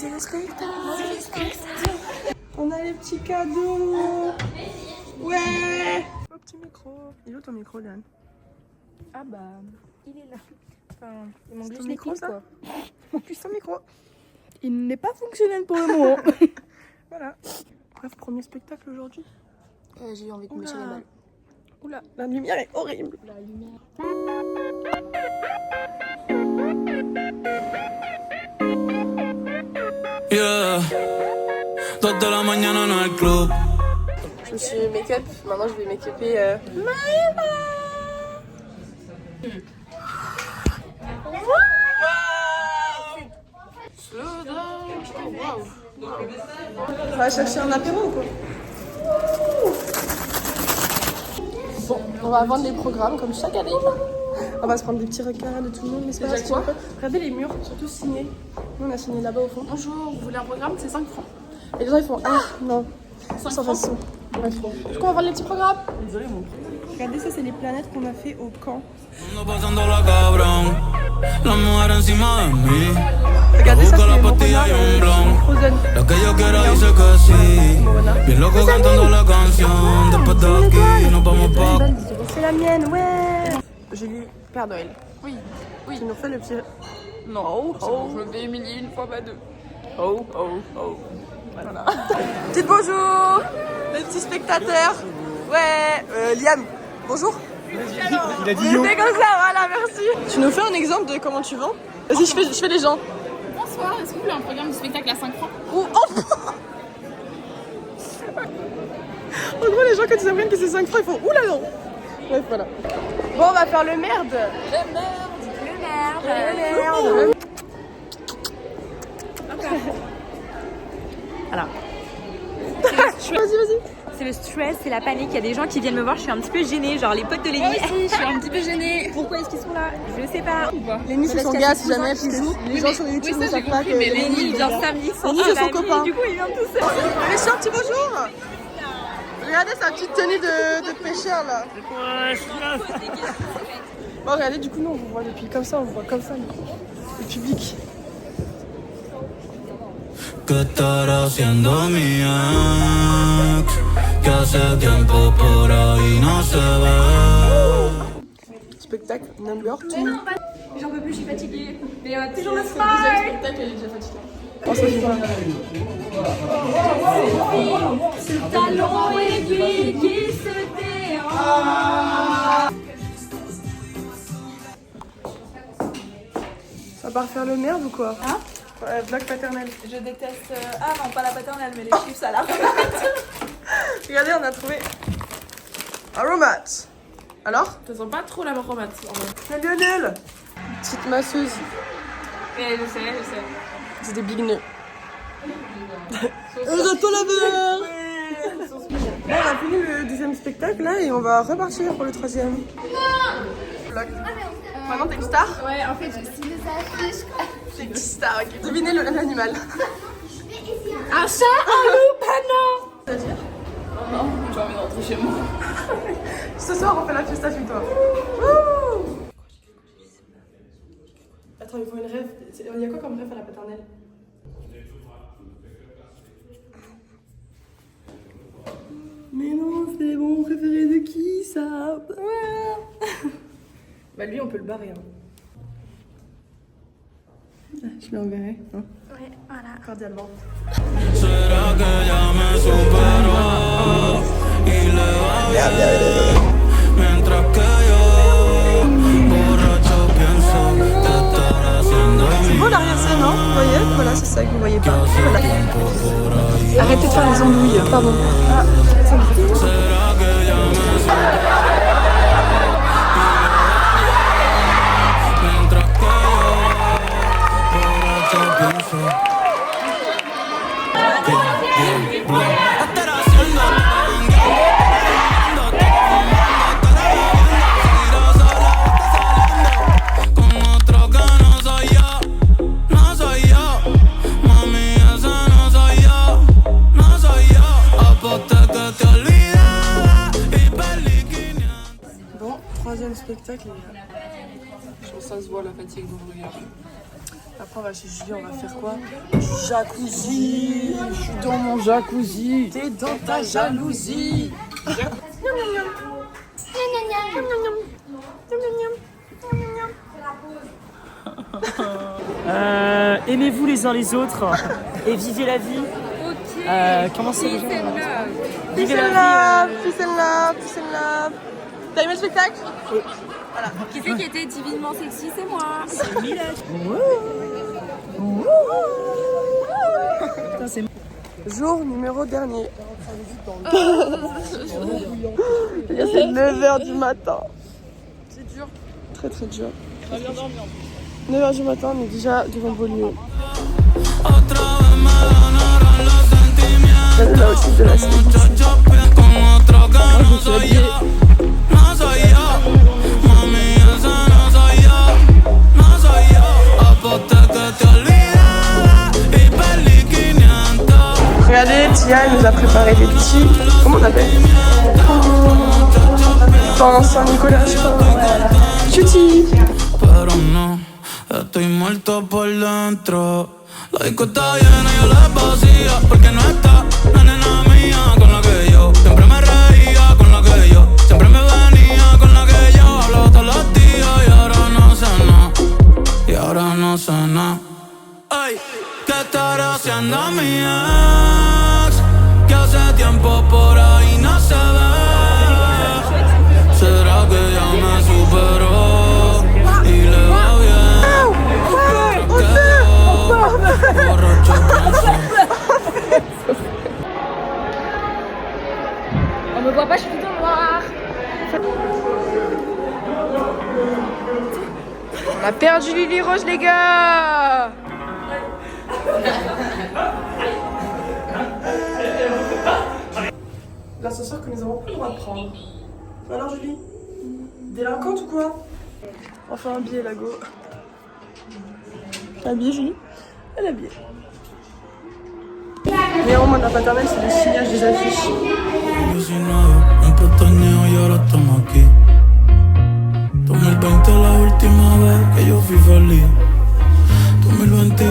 C'est le spectacle. On a les petits cadeaux. Ouais. Mon petit micro. Il est où ton micro, Liane? Ah bah, il est là. Enfin, il manque C'est juste ton les micro, piles, ça? quoi. Mon puissant micro. Il n'est pas fonctionnel pour le moment. Voilà. Bref, premier spectacle aujourd'hui. J'ai envie de me tirer les balles. Oula, la lumière est horrible. La lumière. Yeah, 2 de la mañana en el club. Je me suis make-up, maintenant je vais make-upper Maëva. Slow down. Wow. On va chercher un apéro ou quoi? Bon, on va vendre les programmes comme chaque année. On va se prendre des petits regards de tout le monde, mais c'est pas grave. Regardez les murs, surtout signés. Nous on a signé là-bas au fond. Bonjour, vous voulez un programme? C'est 5 francs. Et les gens ils font ah non, 5 sans francs. façon. Bref. Du coup on va vendre les petits programmes. Regardez, ça c'est les planètes qu'on a fait au camp. Ando pasándola cabrón, la mujer encima de mí. Regardez, ça Busca c'est la mon pastilla y un blon. Frozen. La que yo quiera dice que sí. Bien loco cantando la canción. Después de aquí nos vamos pa'. C'est la mienne, ouais. J'ai lu Père Noël. Oui, oui. Tu nous fais le petit. Non, c'est bon, je me fais humilier une fois, pas deux. Oh, oh, oh. Voilà. Dites bonjour, les petits spectateurs. Ouais, Liam, bonjour. Il a dit On yo. fait comme ça, voilà, merci. Tu nous fais un exemple de comment tu vends? Vas-y, je fais les gens. Bonsoir, est-ce que vous voulez un programme de spectacle à 5 francs? Ou oh. En gros, les gens, quand ils apprennent que c'est 5 francs, ils font oula non. Bref, voilà. Bon, on va faire le merde. Le merde. Alors. Vas-y. C'est le stress, c'est la panique. Il y a des gens qui viennent me voir, je suis un petit peu gênée, genre les potes de Lénie. Je suis un petit peu gênée. Pourquoi est-ce qu'ils sont là? Je sais pas. Les nids, c'est son gars, si jamais, parce que les gens sur YouTube ne savent pas que mais Lenny, Lénie, il vient samedi sans Lénie, c'est son ami, copain. Du coup, il vient tout seul. Allez, un petit bonjour. Regardez sa petite tenue de pêcheur là. Bon, regardez, du coup, nous on vous voit depuis comme ça, on vous voit comme ça, le public. ¿Qué estará haciendo mi ex? Que hace tiempo por ahí no se ve. Spectacle number 2. J'en peux plus, je suis fatiguée. Mais toujours le Deuxième spectacle, elle est déjà fatiguée. Oh, ça fait pas. Ce talon aiguille qui se déhanche. Ça part faire le merde ou quoi? Hein? Ouais, blague paternelle. Je déteste... Ah non, pas la paternelle, mais les chips à la Regardez, on a trouvé Aromat. Alors? Ça sent pas trop la maromate. La Lionel. Petite masseuse. Je sais. C'est des big nœuds. J'attends la beurre. Bon, on a fini le deuxième spectacle là et on va repartir pour le troisième. Vlog. Maintenant t'es une star? Ouais, en fait, Si nous affiche. T'es une star, ok. Devinez l'animal. un chat, un loup, ah non! C'est-à-dire? Non, j'ai envie de rentrer chez moi. Ce soir on fait la fiesta chez toi. Wouh. Attends, il faut une rêve. Il y a quoi comme rêve à la paternelle? Mais non, c'est mon préféré de qui ça? Bah lui on peut le barrer. Hein. Je l'enverrai. Hein. Ouais, voilà. Cordialement. ¿Será que ya me superó? Y le va bien. Mientras que yo, borracho, pienso que estará haciendo C'est beau l'arrière-scène, non? Vous voyez? Voilà, c'est ça que vous voyez pas. Voilà. Arrêtez de faire les andouilles, pardon. Ah, ça me fait ¿Será que ya me superó? Mientras que yo, borracho, pienso estará haciendo con otro que no soy yo. Mami, ese no soy yo. Aposté que te olvidaba y perdí 500. Bon, troisième spectacle, les gars. Je pense que ça se voit la fatigue dans le regard. Après, on va chez Julie, on va faire quoi? Du jacuzzi. Je suis dans mon jacuzzi. T'es dans ta jalousie. Aimez-vous les uns les autres et vivez la vie. Comment c'est déjà Peace and love, peace and love, peace and love. T'as aimé le spectacle? Oui. Voilà. Qui c'est qui était divinement sexy? C'est moi. C'est Milad. Putain, c'est... Jour numéro dernier. Il y a c'est 9h du matin. C'est dur. Très très dur. 9h du matin, on est déjà devant Beaulieu. Là aussi de la semaine. Regardez, Tia, elle nous a préparé des petits... Comment on appelle? Pain Saint-Nicolas, je crois. Cutie. Pero no, estoy muerto por dentro. La disco está llena y yo la vacía. Porque no está la nena mía con la que yo siempre me reía, con la que yo siempre me venía, con la que yo hablaba todos los días. Y ahora no sé nada, y ahora no sé nada. Ay, ¿qué estará haciendo mi ex? Que hace tiempo por ahí no se ve. ¿Será que ya me superó y le va bien? Borracho cansado. On me voit pas, je suis tout dans le noir. On a perdu Lily Rose, les gars. L'ascenseur que nous avons plus le droit de prendre. Alors Julie, délinquante ou quoi? Enfin un billet, la go. T'as habillé Julie? Elle est habillée. Mais en mode la paternelle, c'est le signage des affiches. 19, un pestañeo y ahora estamos aquí. 2020 la última vez que yo fui feliz. 2022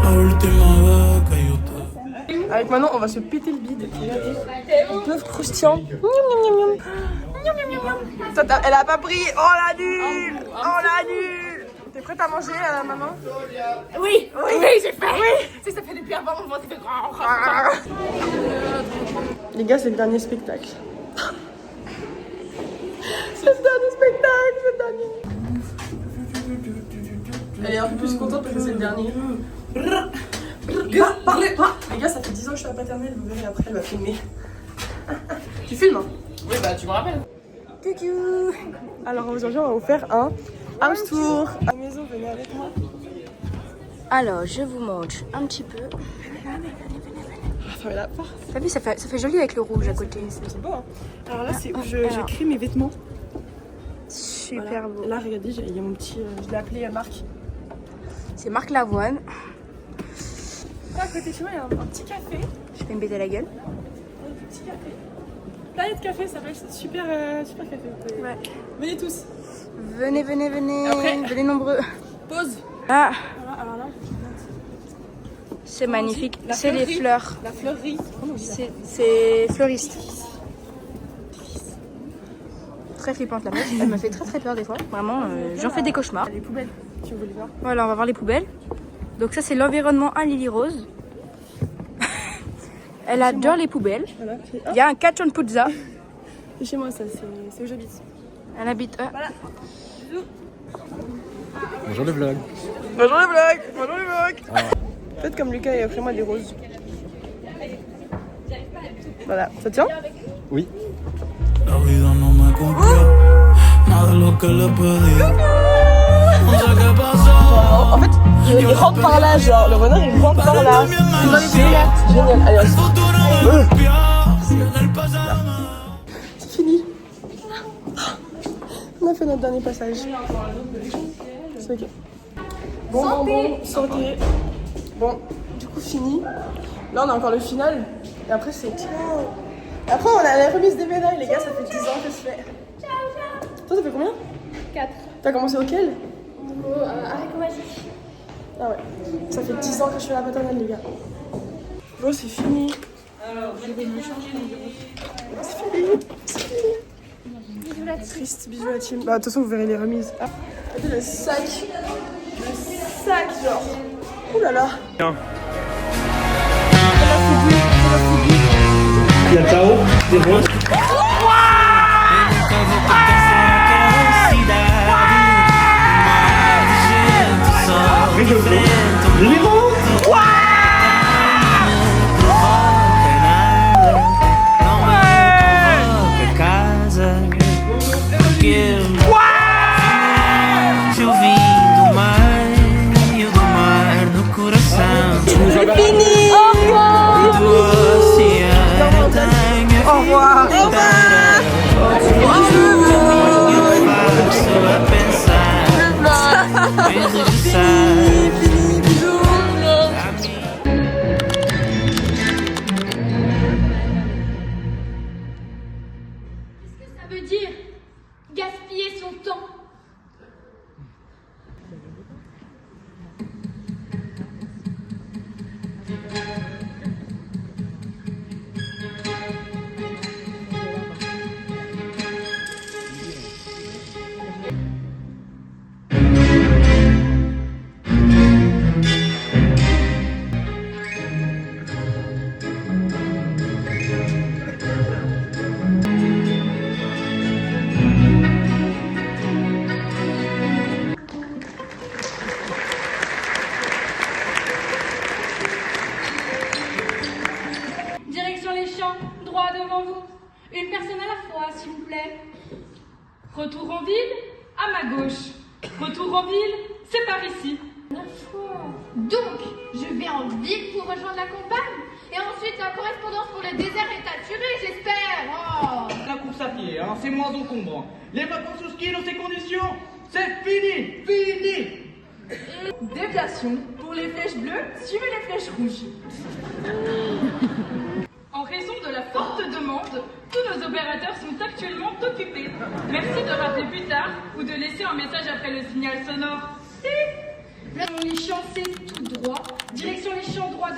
la última vez que yo te... Avec Manon, on va se péter le bide. Regardez. Une meuf croustillant. Elle a pas pris. Oh la nulle. Oh la nulle. T'es prête à manger, maman? Oui, j'ai fait. Oui. Tu sais, ça fait depuis avant, mon ventre fait grand. Les gars, c'est le dernier spectacle. C'est le dernier spectacle, c'est le dernier. Elle est un peu plus contente parce que c'est le dernier. Parlez pas. Les gars, ça fait 10 ans que je suis à la paternelle, vous verrez après, elle va filmer. Tu filmes hein? Oui, bah tu me rappelles. Coucou. Alors aujourd'hui, on va vous faire un house tour. À la maison, venez avec moi. Alors, je vous montre un petit peu. Fermez la porte. T'as vu, ça fait joli avec le rouge à côté. C'est beau hein. Alors là, c'est où j'écris mes vêtements. Super Voilà. beau. Là, regardez, il y a mon petit... je l'ai appelé Marc. C'est Marc Lavoine. Là, à côté de chez moi, il y a un petit café. Je vais me bêter la gueule. Un petit café. Planète Café, ça s'appelle. C'est super, super café. Ouais. Venez tous. Venez, venez, venez. Après- Venez nombreux. Pause. Ah, Voilà, alors là, c'est magnifique. La C'est les fleurerie. fleurs. la fleurerie. Comment on dit ça? C'est fleuriste. Très flippante la meuf. Elle me fait très très peur des fois. Vraiment, j'en fais des cauchemars. Les poubelles, si vous voulez voir. Voilà, on va voir les poubelles. Donc ça, c'est l'environnement à Lily Rose. Elle adore les poubelles. Voilà. Il y a un cachon puzza. C'est chez moi, ça, c'est où j'habite. Elle habite... Bonjour le vlog. Bonjour les vlogs. Bonjour les vlogs. Faites comme Lucas et offrez-moi des roses. Voilà, ça tient? Oui. La vida no me cumplió nada de lo que le pedí. No sé qué pasó. En fait, il rentre par là, genre, le renard il rentre par là. Génial. Allez, El futuro me golpeó y en el pasado me... c'est fini. On a fait notre dernier passage. C'est ok. Bon, santé. Bon, du coup, fini. Là, on a encore le final. Et après, c'est ciao. Après, on a la remise des médailles, les gars. Ça fait 10 ans que je fais. Toi, ça fait combien? 4. T'as commencé auquel? Arrêt magique. Ah ouais. Ça fait 10 ans que je fais la paternelle, les gars. Bon, c'est fini. C'est fini. C'est fini. Bisous la team. Triste, bisous la team. Bah, de toute façon, vous verrez les remises. Ah. Regardez le sac. Le sac, genre. Ouh là là. Bien. Il y a Tao, des roses. Ça veut dire gaspiller son temps. Direction les champs, droit devant vous. Une personne à la fois, s'il vous plaît. Retour en ville, à ma gauche. Retour en ville, c'est par ici. Donc, je vais en ville pour rejoindre la campagne. Et ensuite, la correspondance pour le désert est assurée, j'espère. Oh. La course à pied, hein, c'est moins encombrant. Les vacances au ski dans ces conditions, c'est fini, fini. Déviation. Pour les flèches bleues, suivez les flèches rouges. En raison de la forte demande, tous nos opérateurs sont actuellement occupés. Merci de rappeler plus tard ou de laisser un message après le signal sonore. Les champs, c'est tout droit. Direction les champs droit.